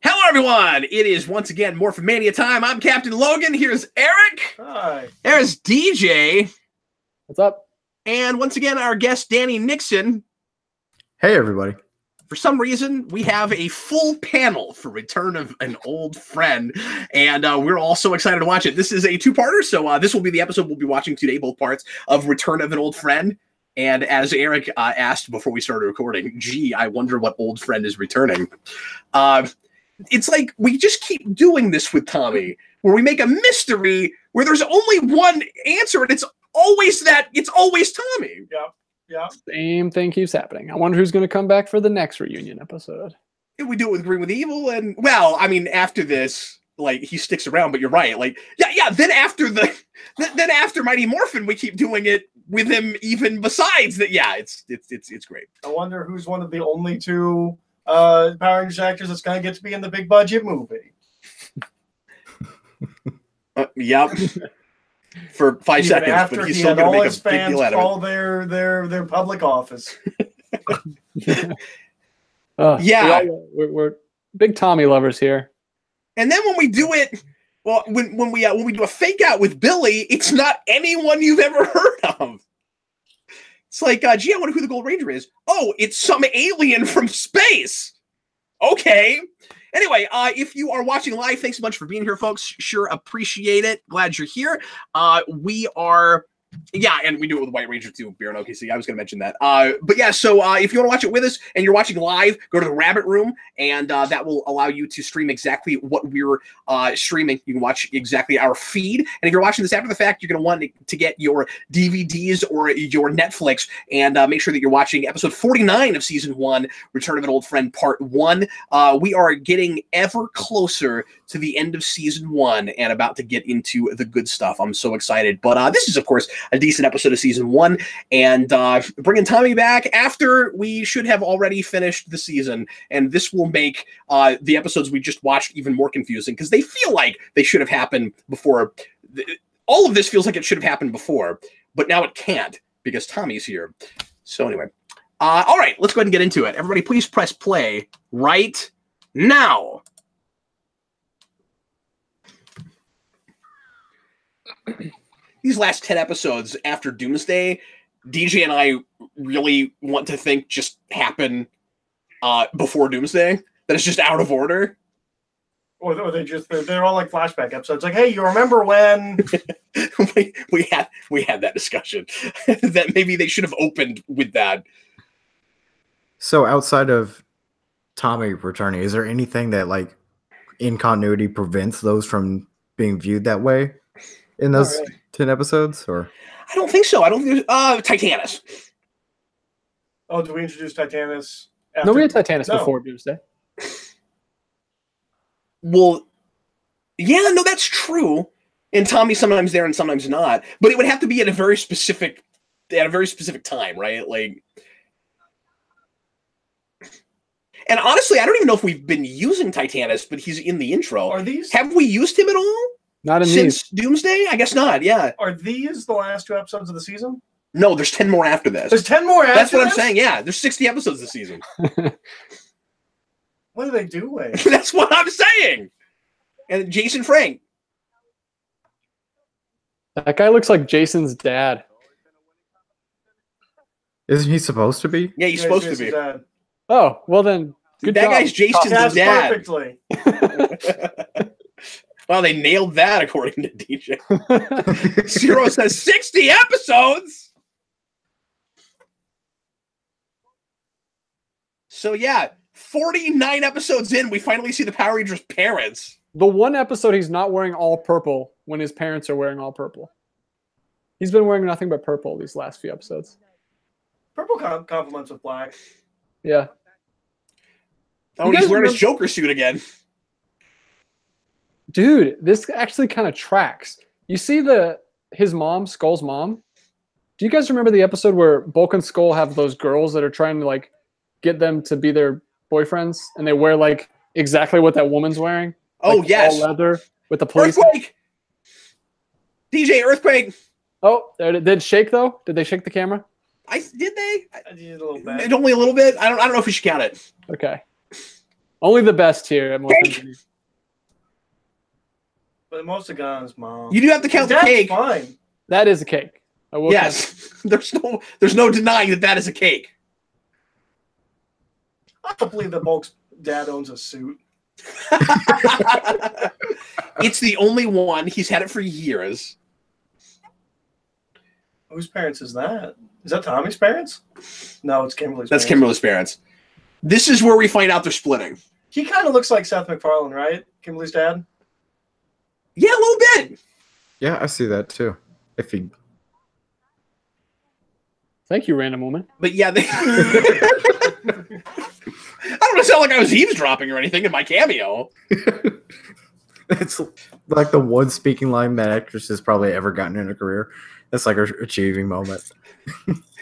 Hello, everyone. It is once again Morphin Mania time. I'm Captain Logan. Here's Eric. Hi. There's DJ. What's up? And once again, our guest, Danny Nixon. Hey, everybody. For some reason, we have a full panel for Return of an Old Friend, and we're all so excited to watch it. This is a two-parter, so this will be the episode we'll be watching today, both parts of Return of an Old Friend. And as Eric asked before we started recording, gee, I wonder what old friend is returning. It's like we just keep doing this with Tommy, where we make a mystery where there's only one answer, and it's always Tommy. Yeah. Same thing keeps happening. I wonder who's going to come back for the next reunion episode. And we do it with Green with Evil, and well, I mean, after this, like he sticks around, but you're right. Like, yeah. Then after Mighty Morphin, we keep doing it with him. Even besides that, yeah, it's great. I wonder who's one of the only two Power Rangers actors that's going to get to be in the big budget movie. Yep. For 5 seconds, but he's still going to make a big deal out of it. All their public office. Yeah, we're big Tommy lovers here. And then when we do it, well, when we do a fake out with Billy, it's not anyone you've ever heard of. It's like, gee, I wonder who the Gold Ranger is. Oh, it's some alien from space. Okay. Anyway, if you are watching live, thanks a bunch for being here, folks. Sure appreciate it. Glad you're here. We are... Yeah, and we do it with White Ranger too, Baron OKC. I was going to mention that. But yeah, so if you want to watch it with us and you're watching live, go to the Rabbit Room, and that will allow you to stream exactly what we're streaming. You can watch exactly our feed. And if you're watching this after the fact, you're going to want to get your DVDs or your Netflix, and make sure that you're watching episode 49 of Season 1, Return of an Old Friend Part 1. We are getting ever closer to the end of Season 1 and about to get into the good stuff. I'm so excited. But this is, of course, a decent episode of Season 1, and bringing Tommy back after we should have already finished the season, and this will make the episodes we just watched even more confusing, because they feel like they should have happened before. All of this feels like it should have happened before, but now it can't, because Tommy's here. So anyway, all right, let's go ahead and get into it. Everybody, please press play right now. These last 10 episodes after Doomsday, DJ and I really want to think just happen before Doomsday. That it's just out of order. Or they're all like flashback episodes. Like, hey, you remember when we had that discussion that maybe they should have opened with that. So outside of Tommy returning, is there anything that like in continuity prevents those from being viewed that way in those 10 episodes? Or I don't think so. I don't think Titanus. Oh, do we introduce Titanus? No, we had Titanus before Doomsday. Well, yeah, no, that's true. And Tommy's sometimes there and sometimes not. But it would have to be at a very specific time, right? Like, and honestly, I don't even know if we've been using Titanus, but he's in the intro. Have we used him at all? Not in since Doomsday? I guess not, yeah. Are these the last 2 episodes of the season? No, there's 10 more after this. There's 10 more after That's what this? I'm saying, yeah. There's 60 episodes this season. What are they doing? That's what I'm saying. And Jason Frank. That guy looks like Jason's dad. isn't he supposed to be? Yeah, he's supposed to be. Dad. Oh, well then, good that job. guy's Jason's dad. Perfectly. Well, they nailed that according to DJ. Zero says 60 episodes. So yeah, 49 episodes in, we finally see the Power Rangers' parents. The one episode he's not wearing all purple when his parents are wearing all purple. He's been wearing nothing but purple these last few episodes. Purple compliments with black. Yeah. Oh, he's wearing his Joker suit again. Dude, this actually kind of tracks. You see his mom, Skull's mom? Do you guys remember the episode where Bulk and Skull have those girls that are trying to like get them to be their boyfriends, and they wear like exactly what that woman's wearing? Oh, like, yes. all leather with the police. Earthquake! DJ, Earthquake! Oh, did it shake though? Did they shake the camera? Did they? I did a little bit. Only a little bit? I don't know if we should count it. Okay. Only the best here at Morphin. Cake! But most of Gon's mom. You do have to count the That's cake. fine. That is a cake. I will count Yes. There's no denying that is a cake. I don't believe that Bulk's dad owns a suit. It's the only one. He's had it for years. Whose parents is that? Is that Tommy's parents? No, it's Kimberly's That's parents. Kimberly's parents. This is where we find out they're splitting. He kind of looks like Seth MacFarlane, right? Kimberly's dad? Yeah, a little bit. Yeah, I see that too. If he Thank you, random woman. But yeah, they... I don't want to sound like I was eavesdropping or anything in my cameo. it's like the one speaking line that actress has probably ever gotten in her career. That's like her achieving moment.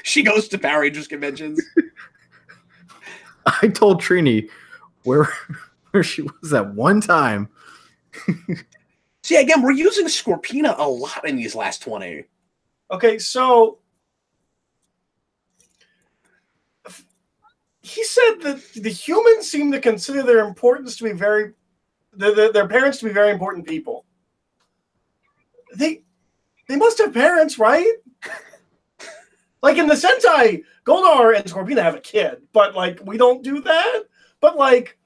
She goes to Power Rangers conventions. I told Trini where she was at one time. See, again, we're using Scorpina a lot in these last 20. Okay, so he said that the humans seem to consider their importance to be their parents to be very important people. They must have parents, right? Like in the Sentai, Goldar and Scorpina have a kid, but like we don't do that. But like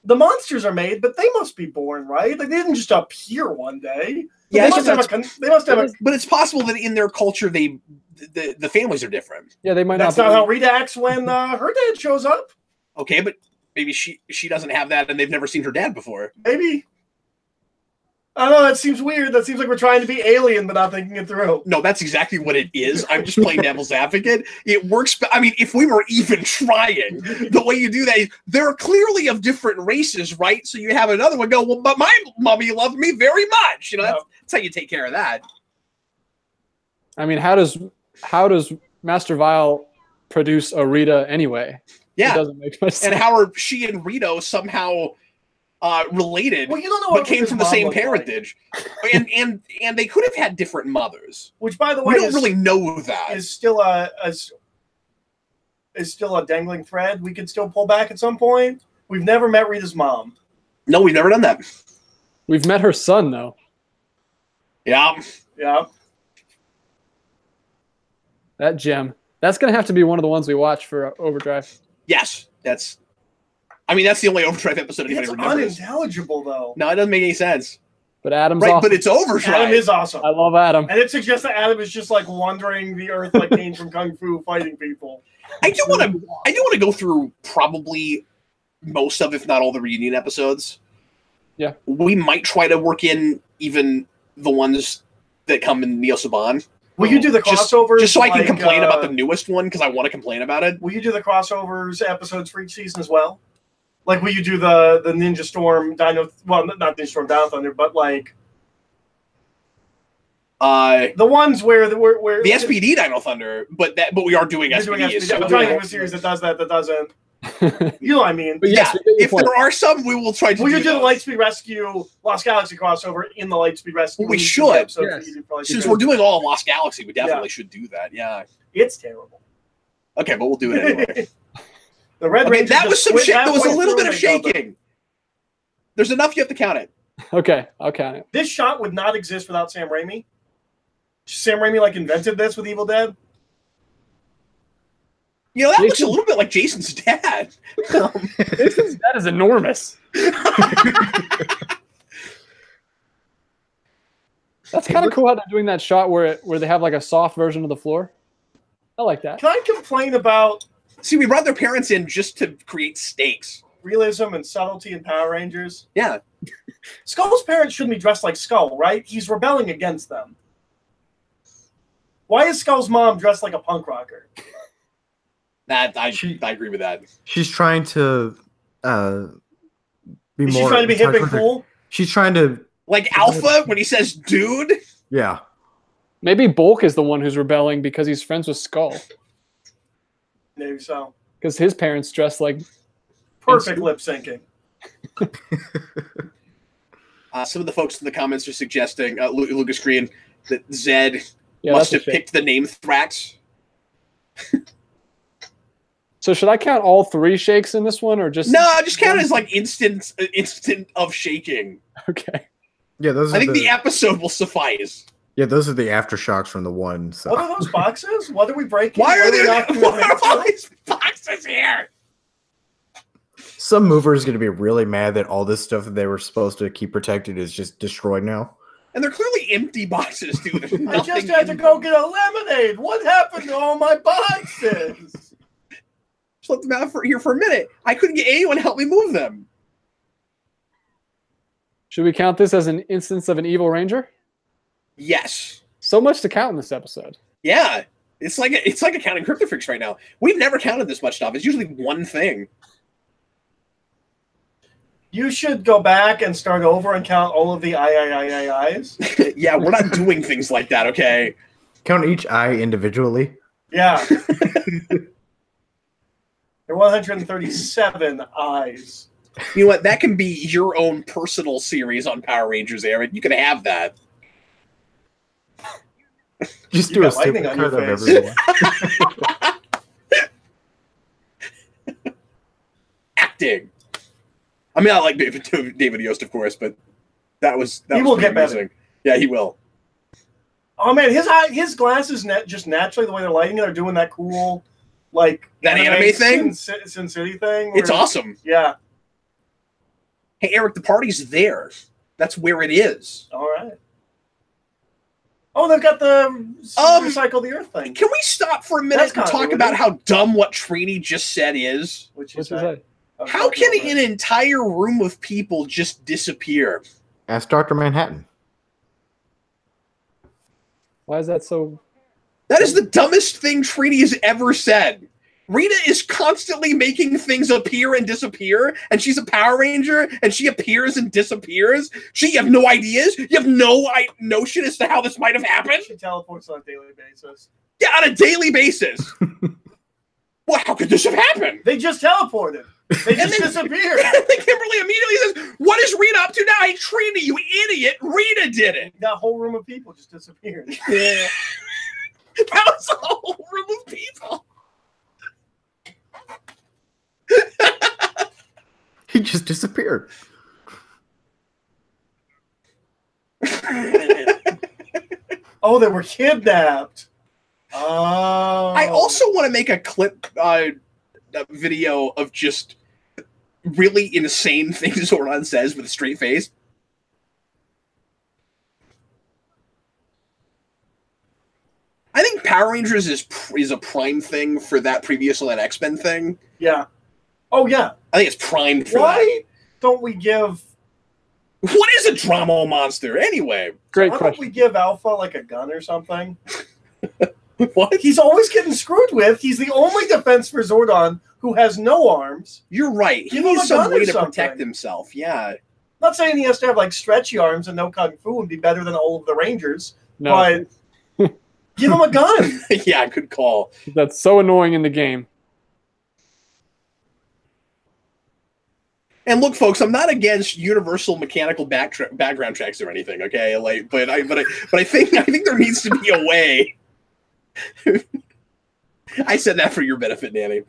the monsters are made, but they must be born, right? Like they didn't just appear one day. Yeah, they must have a. But it's possible that in their culture, the families are different. Yeah, they might That's not. not how Rita acts when her dad shows up. Okay, but maybe she doesn't have that, and they've never seen her dad before. Maybe. I don't know. That seems weird. That seems like we're trying to be alien, but not thinking it through. No, that's exactly what it is. I'm just playing devil's advocate. It works. I mean, if we were even trying, the way you do that is they're clearly of different races, right? So you have another one go, well, but my mommy loved me very much. You know, that's how you take care of that. I mean, how does Master Vile produce a Rita anyway? Yeah, it doesn't make much sense. And how are she and Rito somehow related? Well, you don't know, but came from the same parentage, like. and they could have had different mothers. Which, by the way, we don't really know that is still a dangling thread. We could still pull back at some point. We've never met Rita's mom. No, we've never done that. We've met her son, though. Yeah. That gem. That's going to have to be one of the ones we watch for Overdrive. Yes, that's the only Overdrive episode anybody remembers. It's unintelligible, though. No, it doesn't make any sense. But Adam's right, awesome. but it's Overdrive. Adam is awesome. I love Adam. And it suggests that Adam is just like wandering the earth like Kane from Kung Fu fighting people. I do want to go through probably most of, if not all, the reunion episodes. Yeah. We might try to work in even the ones that come in Neo Saban. Will you do the crossovers? Just so I can complain about the newest one, because I want to complain about it. Will you do the crossovers episodes for each season as well? Like, will you do the Ninja Storm Dino? Well, not Ninja Storm Dino Thunder, but like the ones where the SPD Dino Thunder, but we are doing SPD. So I'm trying to think of a series that does that doesn't. You know what I mean? But yes, if there are some, we will try to. Will you do the Lightspeed Rescue Lost Galaxy crossover in the Lightspeed Rescue? We should. Yes. Since we're doing all of Lost Galaxy, we definitely should do that. Yeah. It's terrible. Okay, but we'll do it anyway. The Red Ranger. That was some shit. There was a little bit of shaking. There's enough. You have to count it. Okay, I'll count it. This shot would not exist without Sam Raimi. Sam Raimi like invented this with Evil Dead. You know, that looks a little bit like Jason's dad. Jason's dad is enormous. That's kind of cool how they're doing that shot where they have like a soft version of the floor. I like that. Can I complain about... See, we brought their parents in just to create stakes. Realism and subtlety in Power Rangers. Yeah. Skull's parents shouldn't be dressed like Skull, right? He's rebelling against them. Why is Skull's mom dressed like a punk rocker? I agree with that. She's trying to be Is more. She's trying to be hip and cool? She's trying to... Like Alpha when he says dude? Yeah. Maybe Bulk is the one who's rebelling because he's friends with Skull. Maybe so. Because his parents dress like... Perfect lip syncing. Some of the folks in the comments are suggesting, Lucas Green, that Zed must have picked the name Thrax. So should I count all 3 shakes in this one, or just No, just count it as like instant of shaking. Okay? Yeah, those. I think the episode will suffice. Yeah, those are the aftershocks from the one. So. What are those boxes? What are we breaking? Why are there not what are all these boxes here? Some mover is going to be really mad that all this stuff that they were supposed to keep protected is just destroyed now. And they're clearly empty boxes, dude. There's I nothing just had to in go them. get a lemonade. What happened to all my boxes? Just let them out here for a minute. I couldn't get anyone to help me move them. Should we count this as an instance of an evil ranger? Yes. So much to count in this episode. Yeah. It's like a counting cryptofix right now. We've never counted this much stuff. It's usually one thing. You should go back and start over and count all of the I's. Yeah, we're not doing things like that, okay? Count each eye individually. Yeah. There are 137 I's. You know what? That can be your own personal series on Power Rangers, Aaron. You can have that. Just You do a got lightning stupid on your cut of face. everyone. Acting. I mean, I like David Yost, of course, but that was He will pretty get better. amazing. Yeah, he will. Oh man, his glasses just naturally the way they're lighting it are doing that cool like That anime thing? Sin City thing. It's where- awesome. Yeah. Hey, Eric, the party's there. That's where it is. All right. Oh, they've got the recycle the earth thing. Can we stop for a minute That's and talk continuity. about how dumb what Trini just said is? Which What's is that? How can an entire room of people just disappear? Ask Dr. Manhattan. Why is that so? That is the dumbest thing Trini has ever said. Rita is constantly making things appear and disappear, and she's a Power Ranger, and she appears and disappears. You have no ideas. You have no notion as to how this might have happened. She teleports on a daily basis. Yeah, on a daily basis. Well, how could this have happened? They just teleported. They And just then- disappeared. And then Kimberly immediately says, "What is Rita up to now?" Hey, Trini, you idiot! Rita did it. That whole room of people just disappeared. That was a whole room of people. He just disappeared. Oh, they were kidnapped. Oh. I also want to make a clip a video of just really insane things Zordon says with a straight face. I think Power Rangers is a prime thing for that previously that X-Men thing. Yeah. Oh, yeah. I think it's primed for Why don't we give... that. What is a drama monster anyway? Great Why don't question. we give Alpha like a gun or something? What? He's always getting screwed with. He's the only defense for Zordon who has no arms. You're right. He Give him needs a some gun way or to something. protect himself. Yeah. Not saying he has to have like stretchy arms and no kung fu and be better than all of the Rangers, No, but give him a gun. Yeah, good call. that's so annoying in the game. And look, folks, I'm not against universal mechanical background checks or anything. Okay, like, but I think there needs to be a way. I said that for your benefit, Nanny.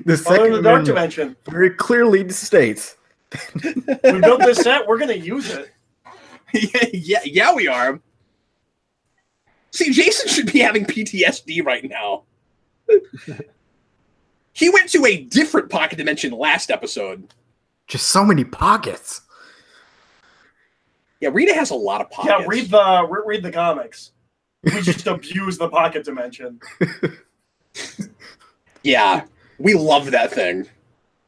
The Follow second the dark amendment dimension. very clearly states. We built this set. We're going to use it. yeah, we are. See, Jason should be having PTSD right now. He went to a different pocket dimension last episode. Just so many pockets. Yeah, Rita has a lot of pockets. Yeah, read the comics. We just abuse the pocket dimension. Yeah, we love that thing.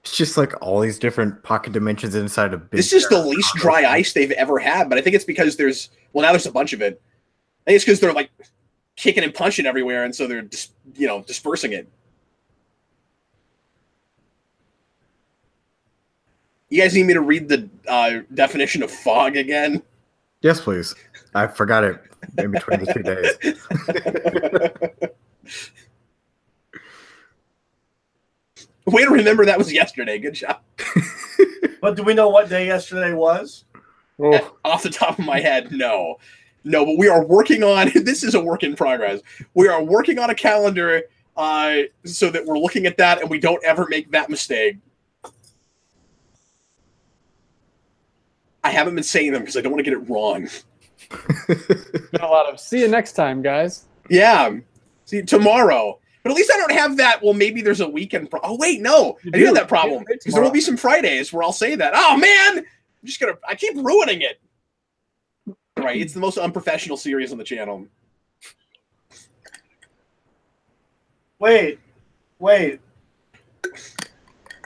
It's just like all these different pocket dimensions inside of big. This is the least dry ice they've ever had, but I think it's because now there's a bunch of it. I think it's because they're like kicking and punching everywhere, and so they're dispersing it. You guys need me to read the definition of fog again? Yes, please. I forgot it in between the 2 days. Way to remember that was yesterday. Good job. But do we know what day yesterday was? Oh, Off the top of my head, no. No, but we are working on. This is a work in progress. We are working on a calendar so that we're looking at that and we don't ever make that mistake. I haven't been saying them because I don't want to get it wrong. Been a lot of. See you next time, guys. Yeah. See tomorrow. But at least I don't have that. Well, maybe there's a weekend. Oh wait, no, I do have that problem because there will be some Fridays where I'll say that. Oh man, I'm just gonna. I keep ruining it. Right, it's the most unprofessional series on the channel. Wait. But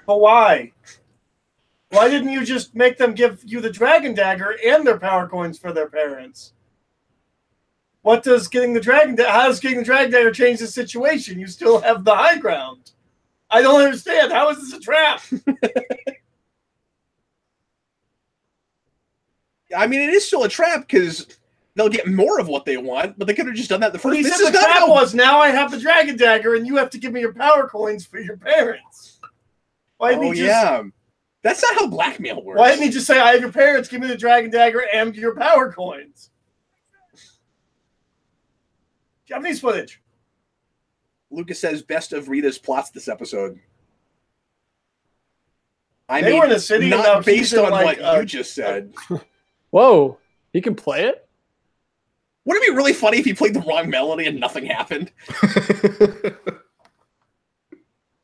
why? Why didn't you just make them give you the Dragon Dagger and their power coins for their parents? What does getting the Dragon how does getting the Dragon Dagger change the situation? You still have the high ground. I don't understand. How is this a trap? I mean, it is still a trap because they'll get more of what they want, but they could have just done that the first. This is the trap was now I have the Dragon Dagger and you have to give me your power coins for your parents. Why didn't he just, that's not how blackmail works. Why didn't he just say I have your parents, give me the Dragon Dagger and your power coins? Japanese footage. Lucas says best of Rita's plots this episode. They were in a city not based on like, what you just said. Whoa, he can play it? Wouldn't it be really funny if he played the wrong melody and nothing happened?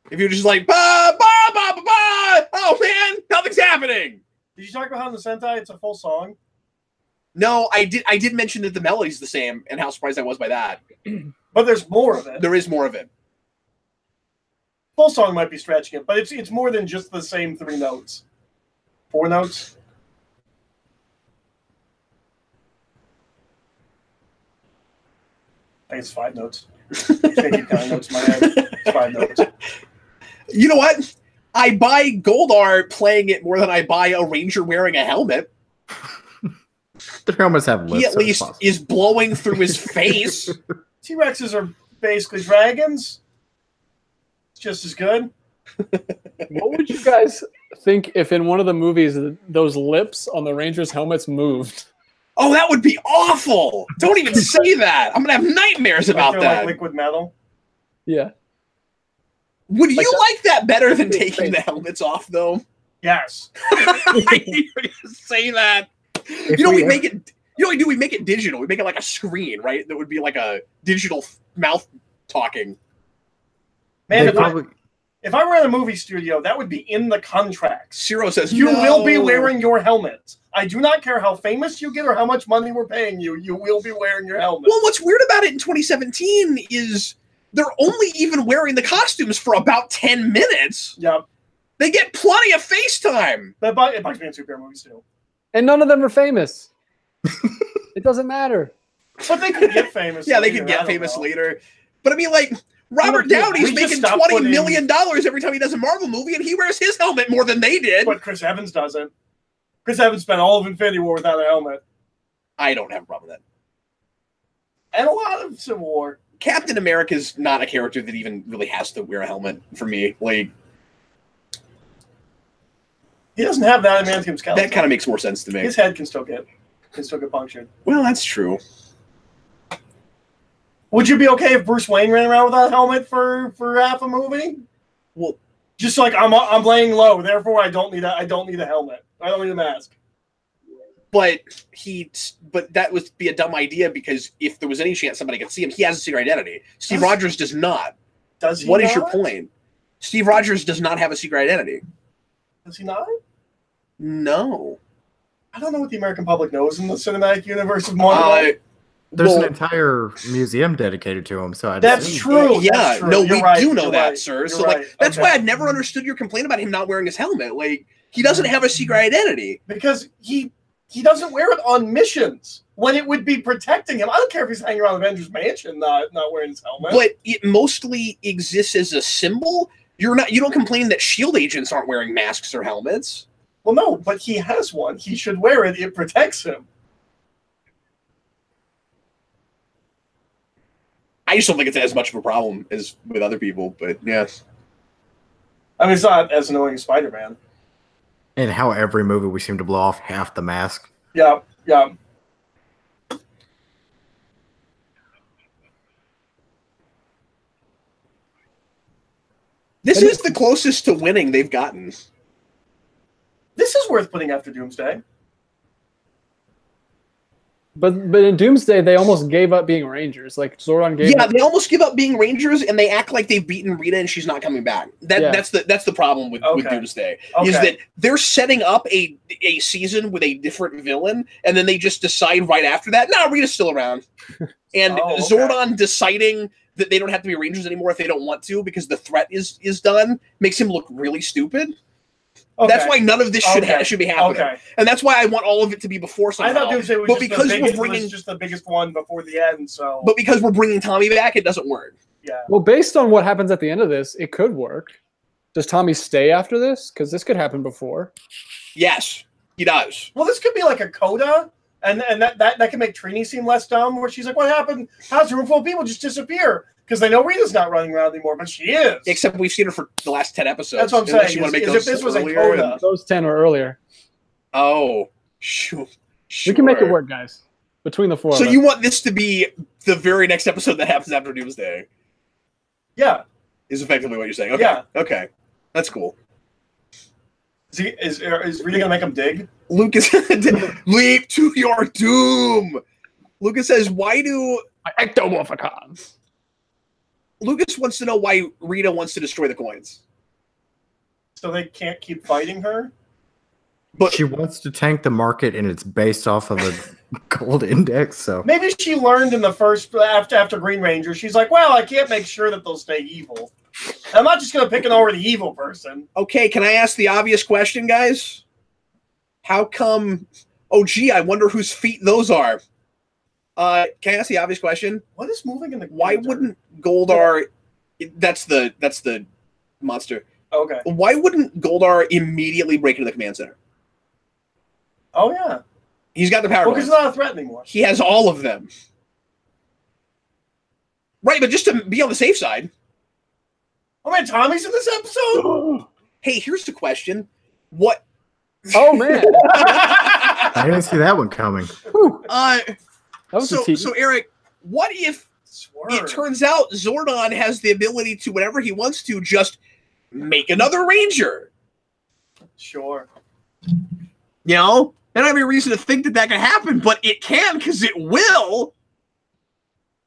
If you're just like, ba, ba, ba, ba, ba, oh man, nothing's happening. Did you talk about how in the Sentai it's a full song? No, I did mention that the melody's the same and how surprised I was by that. But there's more of it. There is more of it. Full song might be stretching it, but it's more than just the same 3 notes. 4 notes? I think it's 5 notes. Keep counting notes in my head. It's 5 notes. You know what? I buy Goldar playing it more than I buy a ranger wearing a helmet. The helmets have lips. He at least is blowing through his face. T-Rexes are basically dragons. It's just as good. What would you guys think if in one of the movies those lips on the Rangers' helmets moved? Oh, that would be awful! Don't even say that. I'm gonna have nightmares about that. Like liquid metal. Yeah. Would you like that better than taking the helmets off, though? Yes. I hear you say that. We make it. You know what we do? We make it digital. We make it like a screen, right? That would be like a digital mouth talking. Man, if I were in a movie studio, that would be in the contract. Ciro says, you will be wearing your helmet. I do not care how famous you get or how much money we're paying you. You will be wearing your helmet. Well, what's weird about it in 2017 is they're only even wearing the costumes for about 10 minutes. Yep. They get plenty of face time. It bugs me in superhero movies, too. And none of them are famous. It doesn't matter. But they could get famous Yeah, they could get famous later. But I mean, like, Robert Downey's making $20 million every time he does a Marvel movie, and he wears his helmet more than they did. But Chris Evans doesn't. Chris Evans spent all of Infinity War without a helmet. I don't have a problem with that. And a lot of Civil War. Captain America's not a character that even really has to wear a helmet for me. Like, he doesn't have that adamantium skeleton. That kind of makes more sense to me. His head can still get punctured. Well, that's true. Would you be okay if Bruce Wayne ran around without a helmet for half a movie? Well, just like I'm laying low, therefore I don't need a helmet. I don't need a mask. But that would be a dumb idea because if there was any chance somebody could see him, he has a secret identity. Steve Rogers does not. Does he? What is your point? Steve Rogers does not have a secret identity. Does he not? No. I don't know what the American public knows in the cinematic universe of Marvel. There's an entire museum dedicated to him, so that's true. Yeah, that's true. No, we do know that, right. sir. So that's why I never understood your complaint about him not wearing his helmet. Like, he doesn't have a secret identity because he doesn't wear it on missions when it would be protecting him. I don't care if he's hanging around Avengers Mansion not wearing his helmet. But it mostly exists as a symbol. You don't complain that SHIELD agents aren't wearing masks or helmets. Well, no, but he has one. He should wear it. It protects him. I just don't think it's as much of a problem as with other people, but yeah. I mean, it's not as annoying as Spider-Man. And how every movie we seem to blow off half the mask. Yeah. This is the closest to winning they've gotten. This is worth putting after Doomsday. But in Doomsday, they almost gave up being Rangers. Like Zordon gave up. They almost give up being Rangers, and they act like they've beaten Rita, and she's not coming back. That's the problem with Doomsday. Is that they're setting up a season with a different villain, and then they just decide right after that, no, Rita's still around. And Zordon deciding that they don't have to be Rangers anymore if they don't want to because the threat is done makes him look really stupid. That's why none of this should be happening, and that's why I want all of it to be before somehow. I thought Doomsday was just the biggest one before the end. So, but because we're bringing Tommy back, it doesn't work. Yeah. Well, based on what happens at the end of this, it could work. Does Tommy stay after this? Because this could happen before. Yes, he does. Well, this could be like a coda, and that can make Trini seem less dumb. Where she's like, "What happened? How's a room full of people just disappear?" Because they know Rita's not running around anymore, but she is. Except we've seen her for the last 10 episodes. That's what I'm saying. If this was a coda. Those 10 were earlier. Oh, sure. We can make it work, guys. Between the four of us. So you want this to be the very next episode that happens after Doomsday? Yeah. Is effectively what you're saying. Okay. Yeah. Okay. That's cool. Is Rita going to make him dig? Lucas, leap to your doom. Lucas says, why do... Ectomorphicons. Lucas wants to know why Rita wants to destroy the coins. So they can't keep fighting her? But she wants to tank the market, and it's based off of a gold index. So maybe she learned in the first after Green Ranger. She's like, well, I can't make sure that they'll stay evil. I'm not just going to pick an already evil person. Okay, can I ask the obvious question, guys? How come? Oh, gee, I wonder whose feet those are. Can I ask the obvious question? What is moving in the? Why wouldn't Goldar? That's the monster. Okay. Why wouldn't Goldar immediately break into the command center? Oh yeah. He's got the power. Well, because he's not a threat anymore. He has all of them. Right, but just to be on the safe side. Oh man, Tommy's in this episode. Hey, here's the question: what? Oh man, I didn't see that one coming. So Eric, what if it turns out Zordon has the ability to, whenever he wants to, just make another Ranger? Sure. You know, I don't have any reason to think that can happen, but it can because it will.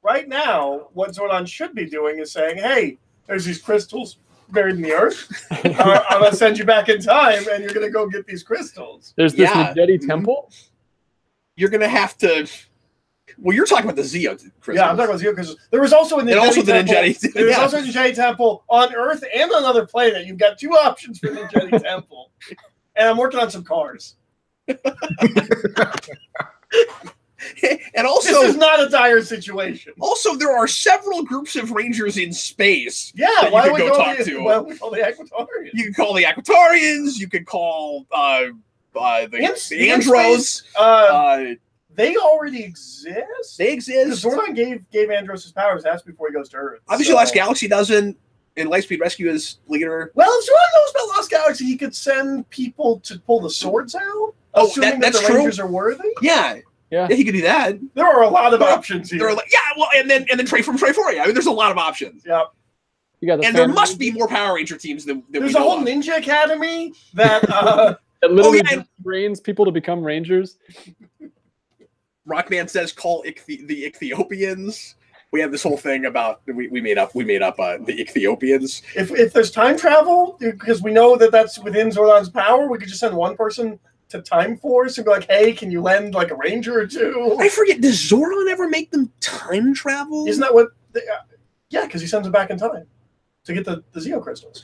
Right now, what Zordon should be doing is saying, hey, there's these crystals buried in the earth. I'm going to send you back in time, and you're going to go get these crystals. There's this Nageti temple. You're going to have to... Well, you're talking about the Zeo crystals. Yeah, I'm talking about Zeo crystals. There was also a Nageti temple. There was also a Nageti temple on Earth and on another planet. You've got two options for the Nageti temple. And I'm working on some cars. And also, this is not a dire situation. Also, there are several groups of Rangers in space. Yeah, why would we call the Aquatarians? You can call the Aquatarians. You could call the Andros. They already exist. They exist. Zordon gave Andros his powers. That's before he goes to Earth. Obviously, Lost Galaxy doesn't. And Lightspeed Rescue is leader. Well, if Zordon knows about Lost Galaxy, he could send people to pull the swords out. Oh, assuming that's that the true. Rangers are worthy. Yeah, he could do that. There are a lot of options here. And then Trey from Triforia. I mean, there's a lot of options. Yeah. There must be more Power Ranger teams than there's a whole ninja academy that that literally trains people to become Rangers. Rockman says call the Ethiopians. We have this whole thing about we made up the Ethiopians. If there's time travel, because we know that that's within Zordon's power, we could just send one person to Time Force and be like, hey, can you lend like a Ranger or two? I forget, does Zordon ever make them time travel? Isn't that what... yeah, because he sends them back in time to get the Zeo crystals.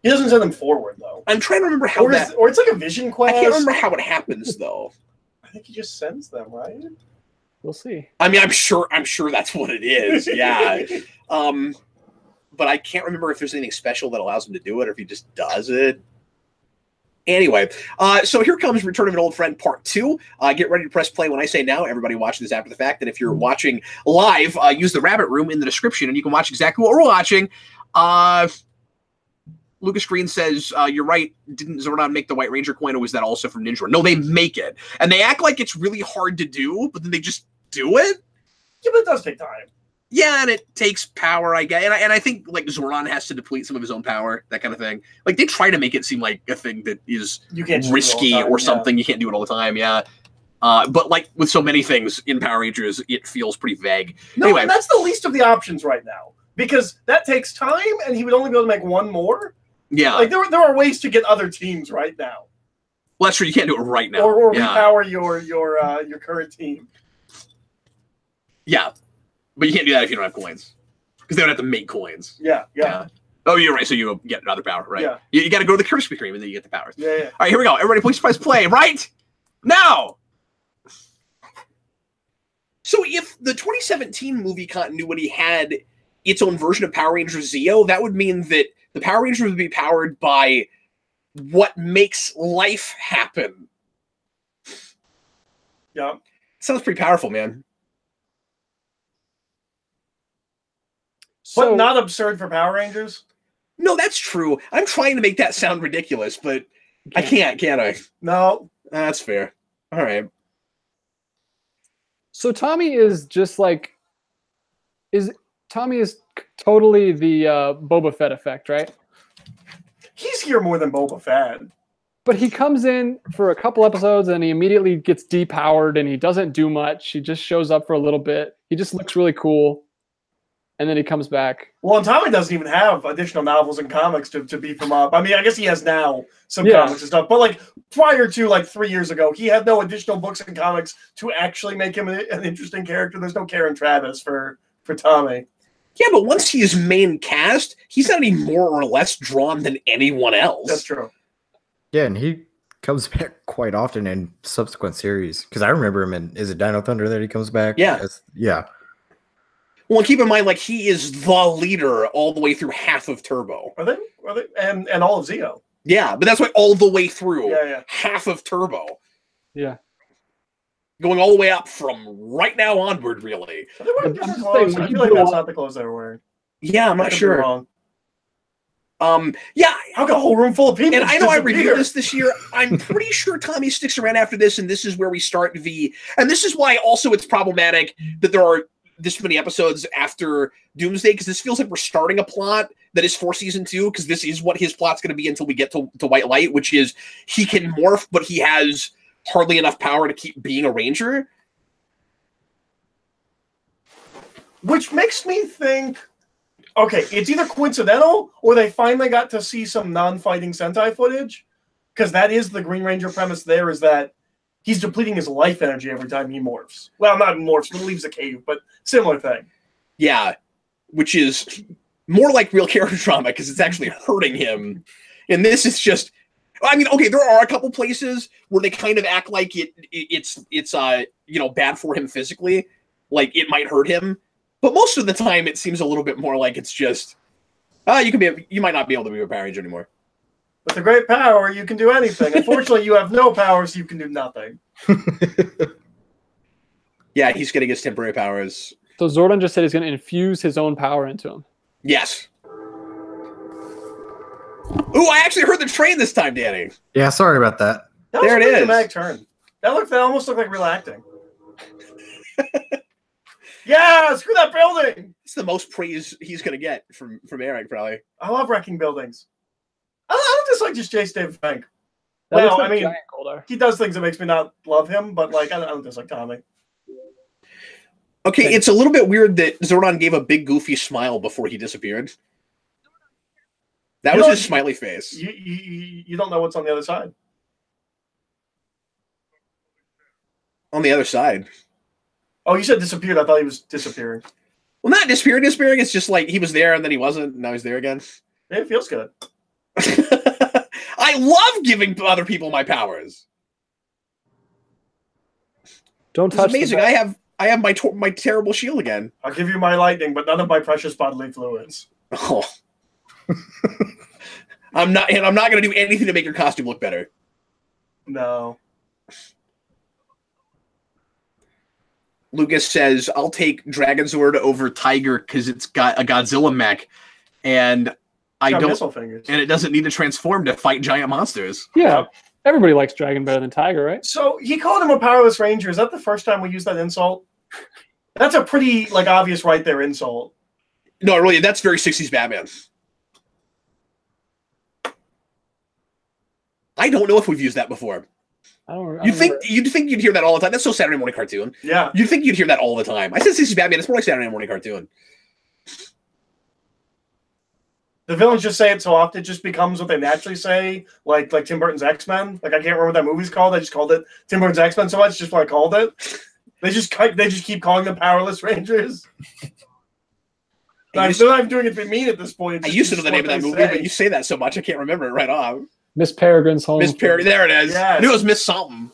He doesn't send them forward, though. I'm trying to remember how or it's like a vision quest. I can't remember how it happens, though. I think he just sends them, right? We'll see. I mean, I'm sure that's what it is, yeah. But I can't remember if there's anything special that allows him to do it or if he just does it. Anyway, so here comes Return of an Old Friend Part 2. Get ready to press play when I say now. Everybody watching this after the fact. And if you're watching live, use the rabbit room in the description and you can watch exactly what we're watching. Lucas Green says, you're right. Didn't Zordon make the White Ranger coin, or was that also from Ninja? No, they make it. And they act like it's really hard to do, but then they just do it. Yeah, but it does take time. Yeah, and it takes power, I guess. And I think like Zordon has to deplete some of his own power, that kind of thing. Like they try to make it seem like a thing that is You can't do it all the risky time, or something. You can't do it all the time, yeah. But like with so many things in Power Rangers, it feels pretty vague. No, Anyway. and that's the least of the options right now. Because that takes time, and he would only be able to make one more. Yeah. Like there are ways to get other teams right now. Well, that's true. You can't do it right now. Or yeah. repower your current team. Yeah. But you can't do that if you don't have coins. Because they don't have to make coins. Yeah. Oh, you're right. So you get another power, right? Yeah. You got to go to the Krispy Kreme and then you get the powers. Yeah. All right, here we go. Everybody, please press play right now. So if the 2017 movie continuity had its own version of Power Rangers Zeo, that would mean that the Power Rangers would be powered by what makes life happen. Yeah. Sounds pretty powerful, man. But not absurd for Power Rangers. No, that's true. I'm trying to make that sound ridiculous, but I can't, can I? No. That's fair. All right. So Tommy is just like, Tommy is totally the Boba Fett effect, right? He's here more than Boba Fett. But he comes in for a couple episodes and he immediately gets depowered and he doesn't do much. He just shows up for a little bit. He just looks really cool. And then he comes back. Well, and Tommy doesn't even have additional novels and comics to beef him up. I mean, I guess he has now some comics and stuff. But like prior to like 3 years ago, he had no additional books and comics to actually make him an interesting character. There's no Karen Travis for Tommy. Yeah, but once he is main cast, he's not any more or less drawn than anyone else. That's true. Yeah, and he comes back quite often in subsequent series. Because I remember him in, is it Dino Thunder that he comes back? Yeah. Yeah. Well, and keep in mind, like, he is the leader all the way through half of Turbo. Are they? And all of Zeo. Yeah, but that's like all the way through Yeah. half of Turbo. Yeah. Going all the way up from right now onward, really. Are they wearing different clothes? I feel like that's not the clothes they were wearing. Yeah, I'm not sure. Wrong. Yeah. I've got a whole room full of people. And I know I reviewed this year. I'm pretty sure Tommy sticks around after this, and this is where we start and this is why also it's problematic that there are this many episodes after Doomsday, because this feels like we're starting a plot that is for season 2, because this is what his plot's going to be until we get to White Light, which is he can morph, but he has hardly enough power to keep being a Ranger. Which makes me think, okay, it's either coincidental or they finally got to see some non-fighting Sentai footage, because that is the Green Ranger premise there, is that he's depleting his life energy every time he morphs. Well, not morphs, but leaves the cave, but similar thing. Yeah, which is more like real character trauma, because it's actually hurting him. And this is just, I mean, okay, there are a couple places where they kind of act like it's bad for him physically, like it might hurt him. But most of the time, it seems a little bit more like it's just, you might not be able to be a Power Ranger anymore. With the great power, you can do anything. Unfortunately, you have no power, so you can do nothing. Yeah, he's getting his temporary powers. So Zordon just said he's going to infuse his own power into him. Yes. Ooh, I actually heard the train this time, Danny. Yeah, sorry about that. That was There a it is. dramatic turn. That almost looked like real acting. Yeah, screw that building. It's the most praise he's going to get from Eric, probably. I love wrecking buildings. I don't dislike just Chase David Frank. That Well, looks like I mean, Giant Goldar. he does things that makes me not love him, but like I don't dislike Tommy. Okay, it's a little bit weird that Zordon gave a big goofy smile before he disappeared. That was his smiley face. You don't know what's on the other side. On the other side. Oh, you said disappeared. I thought he was disappearing. Well, not disappearing. It's just like he was there and then he wasn't, and now he's there again. Yeah, it feels good. I love giving other people my powers. Don't touch. It's amazing. I have my terrible shield again. I'll give you my lightning, but none of my precious bodily fluids. Oh. I'm not going to do anything to make your costume look better. No. Lucas says, I'll take Dragonzord over Tiger because it's got a Godzilla mech, and it doesn't need to transform to fight giant monsters. Yeah, everybody likes Dragon better than Tiger, right? So he called him a powerless ranger. Is that the first time we used that insult? That's a pretty like obvious right there insult. No, really, that's very 60s Batman. I don't know if we've used that before. You'd think you'd hear that all the time. That's so Saturday morning cartoon. Yeah. You'd think you'd hear that all the time. I said 60s Batman. It's more like Saturday morning cartoon. The villains just say it so often, it just becomes what they naturally say, like Tim Burton's X-Men. Like I can't remember what that movie's called. I just called it Tim Burton's X-Men so much, just what I called it. They just keep calling them Powerless Rangers. They're not even doing it to be mean at this point. I used to know the name of that movie, but you say that so much I can't remember it right off. Miss Peregrine's Home. Miss Peregrine, there it is. Yes. I knew it was Miss something.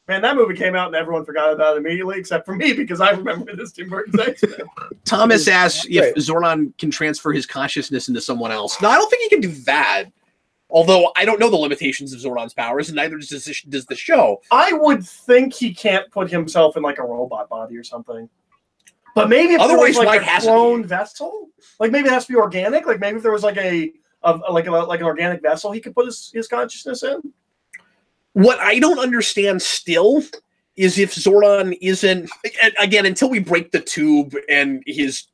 Man, that movie came out and everyone forgot about it immediately, except for me, because I remember this Tim Burton's X-Men. Thomas asks if Zordon can transfer his consciousness into someone else. No, I don't think he can do that. Although I don't know the limitations of Zordon's powers, and neither does the show. I would think he can't put himself in like a robot body or something. But maybe if otherwise, there was like a clone vessel, like maybe it has to be organic. Like maybe if there was like an organic vessel, he could put his consciousness in. What I don't understand still is if Zordon isn't, again, until we break the tube and his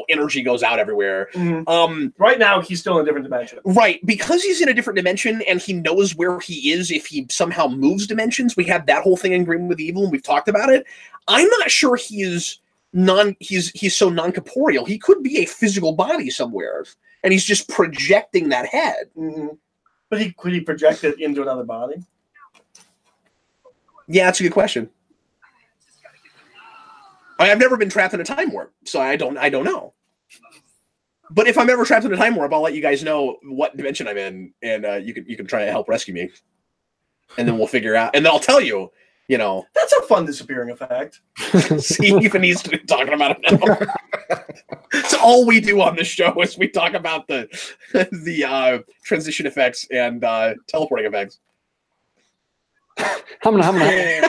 energy goes out everywhere. Mm-hmm. Right now, he's still in a different dimension. Right, because he's in a different dimension and he knows where he is if he somehow moves dimensions. We have that whole thing in Agreement with Evil, and we've talked about it. I'm not sure he's so non-corporeal. He could be a physical body somewhere, and he's just projecting that head. Mm-hmm. But could he project it into another body? Yeah, that's a good question. I've never been trapped in a time warp, so I don't know. But if I'm ever trapped in a time warp, I'll let you guys know what dimension I'm in, and you can try to help rescue me, and then we'll figure out. And then I'll tell you. That's a fun disappearing effect. See, even he's talking about it now. It's all we do on this show is we talk about the transition effects and teleporting effects. Humna.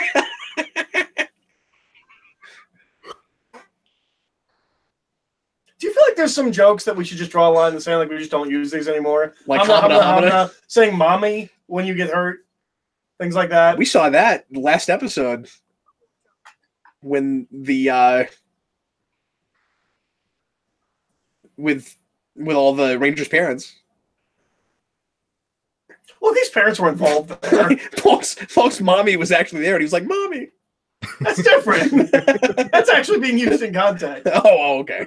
Do you feel like there's some jokes that we should just draw a line and say like we just don't use these anymore? Like humna, saying mommy when you get hurt, things like that. We saw that last episode when the with all the Rangers' parents. Well, these parents were involved there. Folks' mommy was actually there, and he was like, "Mommy." That's different. That's actually being used in context. Oh, okay.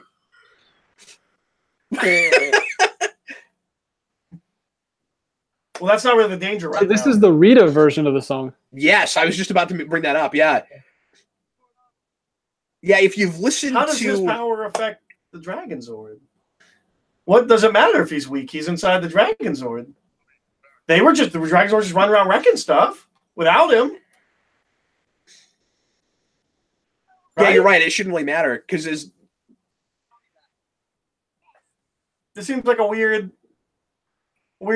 Well, that's not really the danger right now. This is the Rita version of the song. Yes, I was just about to bring that up. Yeah. Yeah, if you've listened to... How does his power affect the Dragon Zord? What does it matter if he's weak? He's inside the Dragon Zord. The Dragon Zord just run around wrecking stuff without him. Right? Yeah, you're right. It shouldn't really matter because this seems like a weird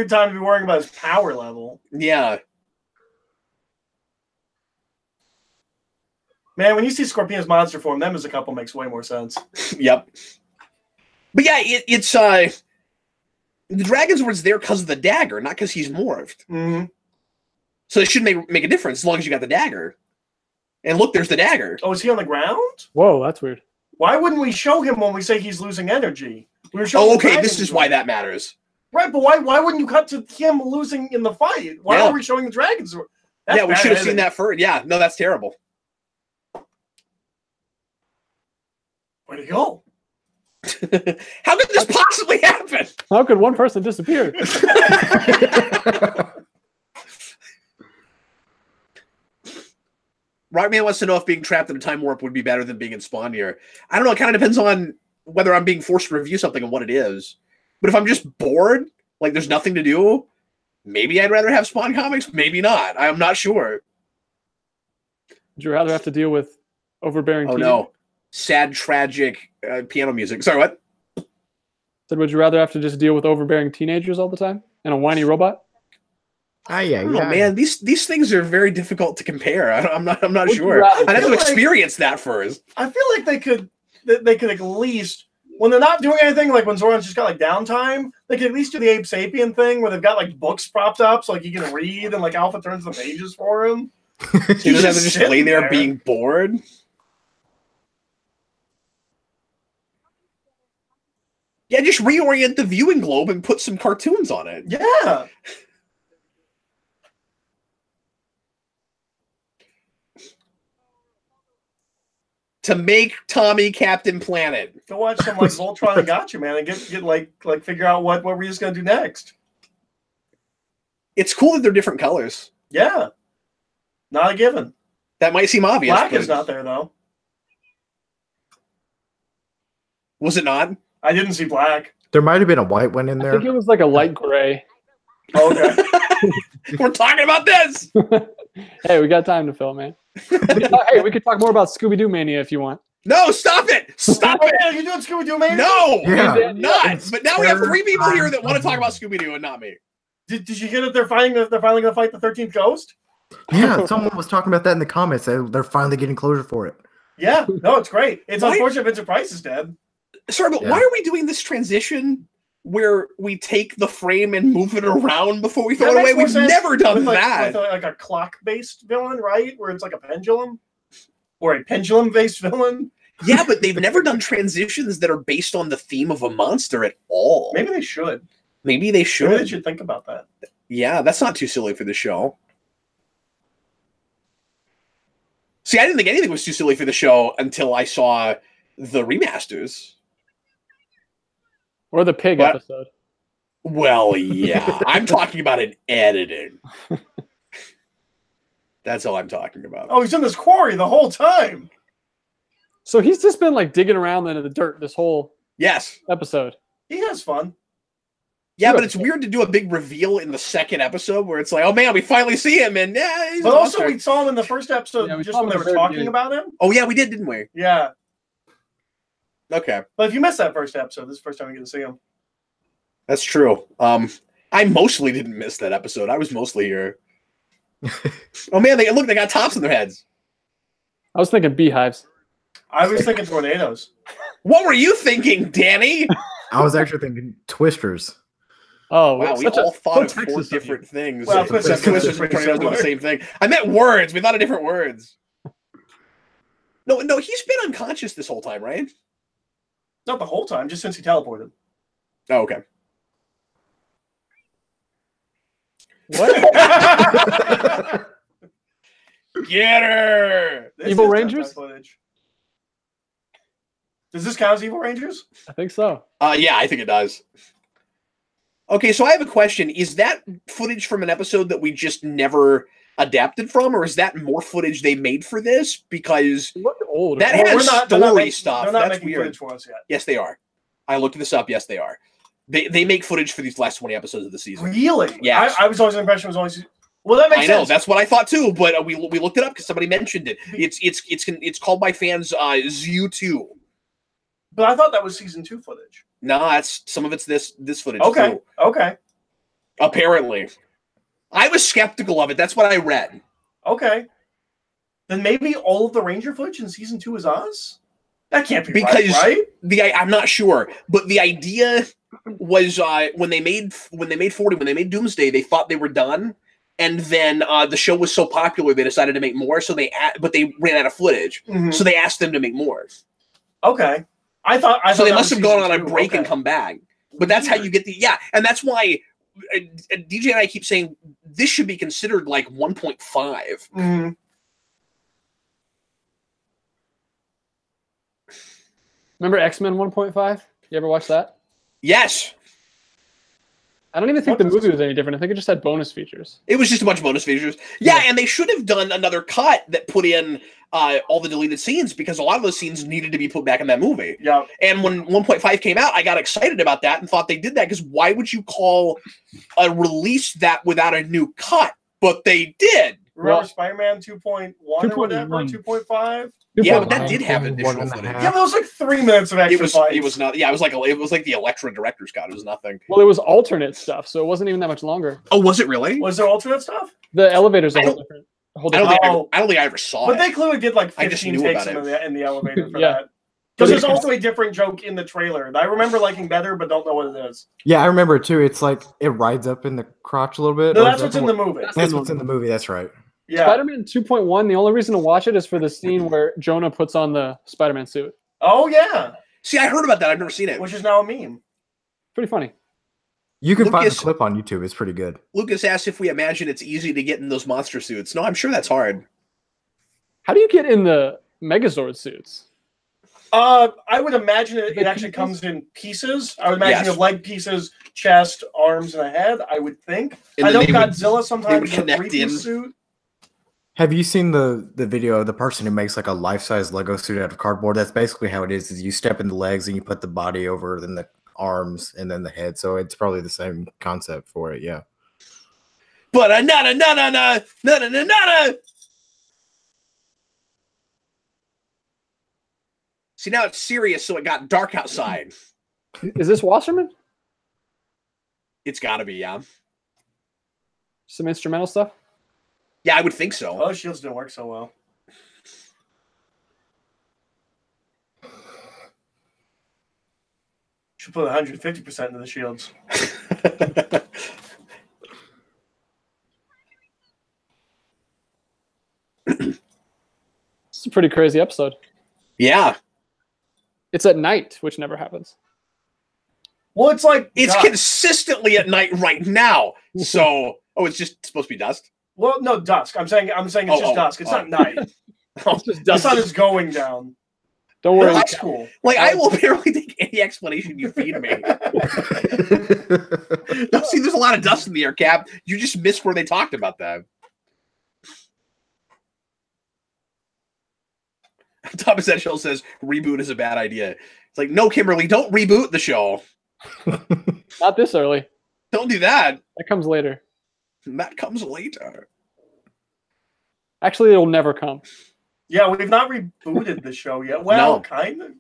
time to be worrying about his power level. Yeah. Man, when you see Scorpion's monster form, them as a couple makes way more sense. Yep. But yeah, it's the Dragon Zord's there because of the dagger, not because he's morphed. Mm-hmm. So it should make a difference as long as you got the dagger. And look, there's the dagger. Oh, is he on the ground? Whoa, that's weird. Why wouldn't we show him when we say he's losing energy? Okay, this is why that matters. Right, but why wouldn't you cut to him losing in the fight? Why are we showing the Dragon Zord? Yeah, we should have seen that first. Yeah, no, that's terrible. Where'd he go? How could this possibly happen? How could one person disappear? Rockman wants to know if being trapped in a time warp would be better than being in Spawn here. I don't know. It kind of depends on whether I'm being forced to review something and what it is. But if I'm just bored, like there's nothing to do, maybe I'd rather have Spawn comics. Maybe not. I'm not sure. Would you rather have to deal with overbearing teenagers? No. Sad, tragic piano music. Sorry, what? Said, would you rather have to just deal with overbearing teenagers all the time and a whiny robot? Yeah, man. These things are very difficult to compare. I'm not sure. I'd have to experience that first. I feel like they could at least, when they're not doing anything, like when Zordon's just got like downtime, they could at least do the Ape Sapien thing where they've got like books propped up so like he can read and like Alpha turns the pages for him. He doesn't have to just lay there being bored. Yeah, just reorient the viewing globe and put some cartoons on it. Yeah. To make Tommy Captain Planet. Go watch some like Voltron and Gotcha, man, and get like figure out what we're just gonna do next. It's cool that they're different colors. Yeah. Not a given. That might seem obvious. Black is not there though. Was it not? I didn't see black. There might have been a white one in I there. think it was like a light gray. Oh, okay. We're talking about this. Hey, we got time to fill, man. Hey, we could talk more about Scooby-Doo Mania if you want. No, stop it! Stop Oh, it! yeah, you doing Scooby-Doo, man? No, Yeah. not. But now we have 3 people here that want to talk about Scooby-Doo and not me. Did you get it? They're finally gonna fight the 13th ghost? Yeah, someone was talking about that in the comments. They're finally getting closure for it. Yeah, no, it's great. It's Why- unfortunate Vincent Price is dead. Sorry, but Yeah. why are we doing this transition where we take the frame and move it around before we throw That it away? makes more We've sense never done with that. with like a clock-based villain, right? Where it's like a pendulum, or a pendulum-based villain. Yeah, but they've never done transitions that are based on the theme of a monster at all. Maybe they should. Maybe they should. Maybe they should think about that. Yeah, that's not too silly for the show. See, I didn't think anything was too silly for the show until I saw the remasters. Or the pig What? episode. Well, yeah. I'm talking about an editing. That's all I'm talking about. Oh, he's in this quarry the whole time. So he's just been like digging around into the dirt this whole Yes. episode. He has fun. Yeah, but it's weird to do a big reveal in the second episode where it's like, oh man, we finally see him, and yeah, he's But a also, monster. we saw him in the first episode Yeah, we just saw him when they in the were very talking beginning. about him. Oh yeah, we did, didn't we? Yeah. Okay, But if you missed that first episode, this is the first time you get to see him. that's true. I mostly didn't miss that episode. I was mostly here. Oh man, they got tops on their heads. I was thinking beehives. I was thinking tornadoes. What were you thinking, Danny? I was actually thinking Twisters. Oh, Wow, we such a- all thought so of 4 Texas of you. different things. Well, Except Twisters Twisters is and pretty tornadoes were the similar. same thing. I meant words. We thought of different words. No, he's been unconscious this whole time, right? Not the whole time, just since he teleported. Oh, okay. What? Get her! This Evil is Rangers? footage. Does this count as Evil Rangers? I think so. Yeah, I think it does. Okay, so I have a question. Is that footage from an episode that we just never adapted from, or is that more footage they made for this? Because It looked old. that Well, has they're not story making- stuff. They're not That's making weird. footage for us yet. Yes, they are. I looked this up. Yes, they are. They make footage for these last 20 episodes of the season. Really? Yes. I was always under the impression it was always. Well, that makes I know sense. that's what I thought too, but we looked it up because somebody mentioned it. It's called by fans ZU2. But I thought that was season 2 footage. No, that's some of it's this footage. Okay. Too, Okay. apparently. I was skeptical of it. That's what I read. Okay. Then maybe all of the Ranger footage in season 2 is us? That can't be Because right? I'm not sure, but the idea was when they made 40, when they made Doomsday, they thought they were done, and then the show was so popular they decided to make more. So but they ran out of footage, Mhm. so they asked them to make more. Okay. I thought So they that must was have gone season on a 2. break and Okay. come back. But that's how you get and that's why DJ and I keep saying this should be considered like 1.5. Mhm. Remember X-Men 1.5? You ever watch that? Yes, I don't even think What the does movie this- was any different. I think it just had bonus features. it was just a bunch of bonus features. Yeah, Yeah. and they should have done another cut that put in all the deleted scenes because a lot of those scenes needed to be put back in that movie. Yeah. And when 1.5 came out, I got excited about that and thought they did that because why would you call a release that without a new cut? But they did. Remember Well- Spider-Man 2.1 or whatever? 2.1. 2.5? Yeah, but that did have additional 1.5. footage. Yeah, but it was like 3 minutes of extra It was fights. not. Yeah, it was like the Electra director's cut. It was nothing. Well, it was alternate stuff, so it wasn't even that much longer. Oh, was it really? Was there alternate stuff? The elevator's a I whole don't- different. A whole I don't different. think Oh. I don't think I ever saw But it. they clearly did like I just 15 knew takes about in the elevator for Yeah. that. Because there's also a different joke in the trailer that I remember liking better, but don't know what it is. Yeah, I remember it too. It's like it rides up in the crotch a little bit. No, Or that's is that what's in the movie. That's what's in the movie. That's right. Yeah. Spider-Man 2.1, the only reason to watch it is for the scene where Jonah puts on the Spider-Man suit. Oh, yeah. See, I heard about that. I've never seen it. Which is now a meme. Pretty funny. You can find the Lucas- clip on YouTube. It's pretty good. Lucas asked if we imagine it's easy to get in those monster suits. No, I'm sure that's hard. How do you get in the Megazord suits? I would imagine it actually comes in pieces. I would imagine you have leg pieces, chest, arms, and a head. I would think. And I know then Godzilla sometimes would has a connect in. three-piece suit. Have you seen the video of the person who makes like a life-size Lego suit out of cardboard? That's basically how it is you step in the legs and you put the body over, then the arms, and then the head. So it's probably the same concept for it, yeah. But na. See, now it's serious, so it got dark outside. Is this Wasserman? It's got to be, yeah. Some instrumental stuff? Yeah, I would think so. Oh, shields didn't work so well. Should put 150% into the shields. It's a pretty crazy episode. Yeah. It's at night, which never happens. Well, it's like It's dusk. consistently at night right now. So, it's just supposed to be dusk? Well, no, dusk. I'm saying it's just dusk. It's not night. It's just The sun dust. is going down. Don't worry. That's cool. Like, I will barely take any explanation you feed me. No, see, there's a lot of dust in the air, Cap. You just missed where they talked about that. Thomas Edgell says reboot is a bad idea. It's like, no, Kimberly, don't reboot the show. Not this early. Don't do that. That comes later. That comes later. Actually, it'll never come. Yeah, we've not rebooted the show yet. Well, No. kind of.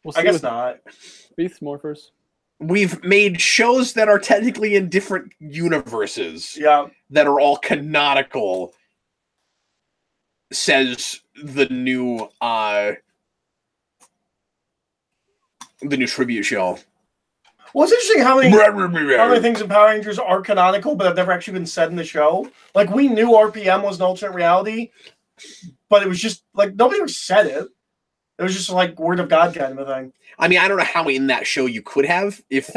We'll I see guess with not. Beast Morphers. We've made shows that are technically in different universes Yeah. that are all canonical, says the new tribute show. Well, it's interesting how many things in Power Rangers are canonical, but have never actually been said in the show. Like, we knew RPM was an alternate reality, but it was just, like, nobody ever said it. It was just, like, word of God kind of a thing. I mean, I don't know how in that show you could have if.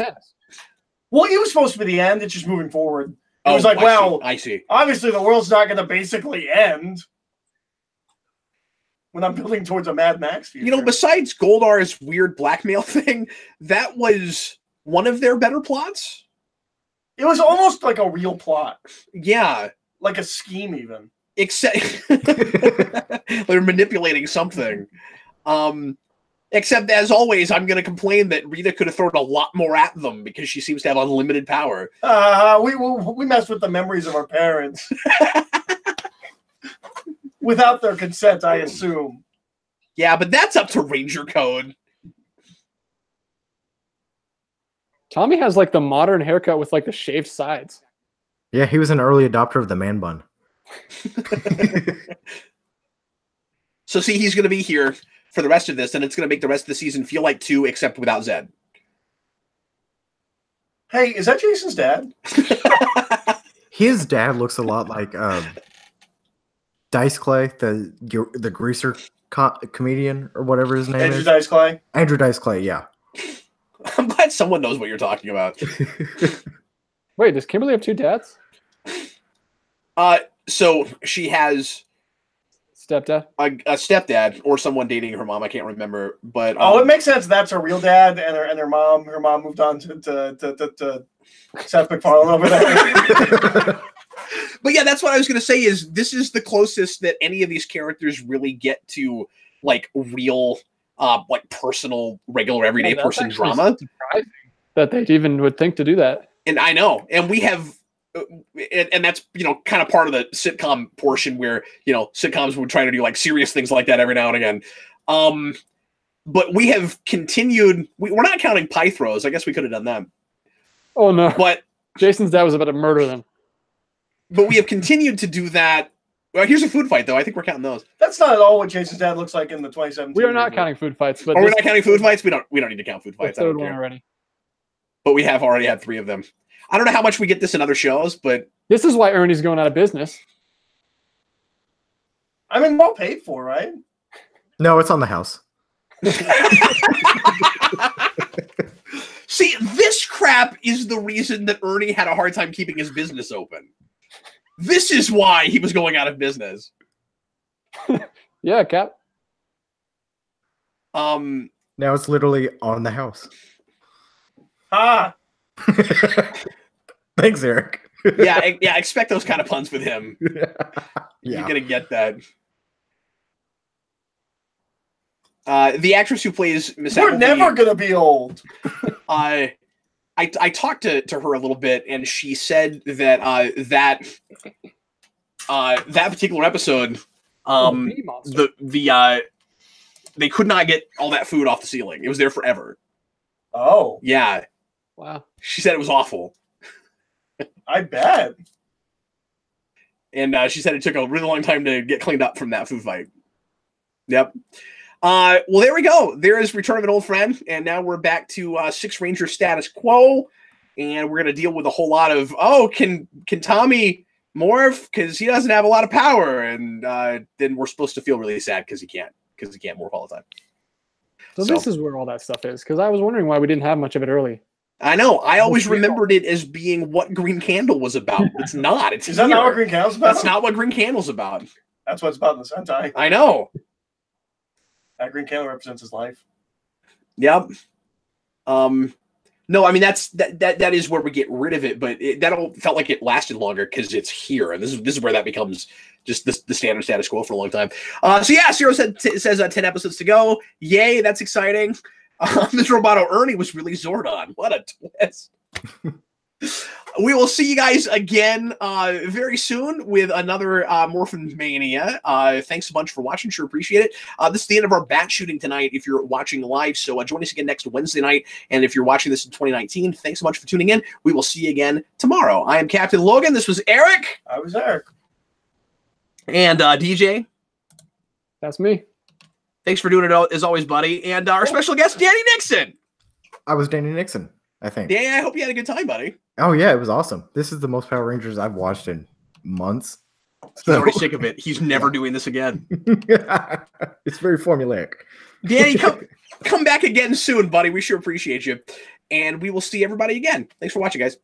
Well, it was supposed to be the end. It's just moving forward. It was like, I see. obviously the world's not going to basically end when I'm building towards a Mad Max future. You know, besides Goldar's weird blackmail thing, that was one of their better plots. It was almost like a real plot. Yeah. Like a scheme, even. Except they're manipulating something. Except, as always, I'm going to complain that Rita could have thrown a lot more at them because she seems to have unlimited power. We messed with the memories of our parents. Without their consent, I assume. Yeah, but that's up to Ranger Code. Tommy has like the modern haircut with like the shaved sides. Yeah, he was an early adopter of the man bun. So see, he's going to be here for the rest of this, and it's going to make the rest of the season feel like 2, except without Zed. Hey, is that Jason's dad? His dad looks a lot like Dice Clay, the greaser comedian or whatever his name Andrew is. Dice Clay? Andrew Dice Clay, yeah. I'm glad someone knows what you're talking about. Wait, does Kimberly have 2 dads? So she has Stepdad? a stepdad or someone dating her mom. I can't remember, but it makes sense. That's her real dad, and her mom. Her mom moved on to Seth MacFarlane over there. But yeah, that's what I was going to say. Is this is the closest that any of these characters really get to like real, like personal, regular, everyday person drama. Surprising that they even would think to do that. And I know, and we have. And that's, kind of part of the sitcom portion where, sitcoms would try to do like serious things like that every now and again. But we have continued. We're not counting pie throws. I guess we could have done that. Oh, no. But Jason's dad was about to murder them. But we have continued to do that. Well, here's a food fight, though. I think we're counting those. That's not at all what Jason's dad looks like in the 2017. We are not counting food fights. But we're not counting food fights? We don't need to count food fights. I Third don't one care. already. But we have already had 3 of them. I don't know how much we get this in other shows, but This is why Ernie's going out of business. I mean, well paid for, right? No, it's on the house. See, this crap is the reason that Ernie had a hard time keeping his business open. This is why he was going out of business. Yeah, Cap. Now it's literally on the house. Ah, Thanks, Eric. yeah, expect those kind of puns with him. Yeah. You're going to get that. The actress who plays Miss we're Appleby, never gonna be old. I talked to her a little bit, and she said that that particular episode, Bee monster. they could not get all that food off the ceiling. It was there forever. Oh, Yeah, Wow. she said it was awful, I bet. and she said it took a really long time to get cleaned up from that food fight. Yep. Well, there we go. There is Return of an Old Friend, and now we're back to Six Ranger status quo, and we're going to deal with a whole lot of, can Tommy morph? Because he doesn't have a lot of power, and then we're supposed to feel really sad because he can't morph all the time. So this is where all that stuff is, because I was wondering why we didn't have much of it early. I know. I always remembered it as being what Green Candle was about. It's not. It's Is that not what Green Candle's about? That's not what Green Candle's about. That's what it's about in the Sentai. I know. That Green Candle represents his life. Yep. No, I mean that is where we get rid of it, but that all felt like it lasted longer because it's here, and this is where that becomes just the standard status quo for a long time. So yeah, Zero says 10 episodes to go. Yay, that's exciting. This Roboto Ernie was really Zordon. What a twist. We will see you guys again very soon with another Morphin Mania. Thanks a bunch for watching. Sure appreciate it. This is the end of our bat shooting tonight if you're watching live. So join us again next Wednesday night. And if you're watching this in 2019, thanks so much for tuning in. We will see you again tomorrow. I am Captain Logan. This was Eric. I was Eric. And DJ. That's me. Thanks for doing it as always, buddy. And our special guest, Danny Nixon. I was Danny Nixon, I think. Danny, I hope you had a good time, buddy. Oh yeah, it was awesome. This is the most Power Rangers I've watched in months. He's already sick of it. He's never doing this again. It's very formulaic. Danny, come back again soon, buddy. We sure appreciate you. And we will see everybody again. Thanks for watching, guys.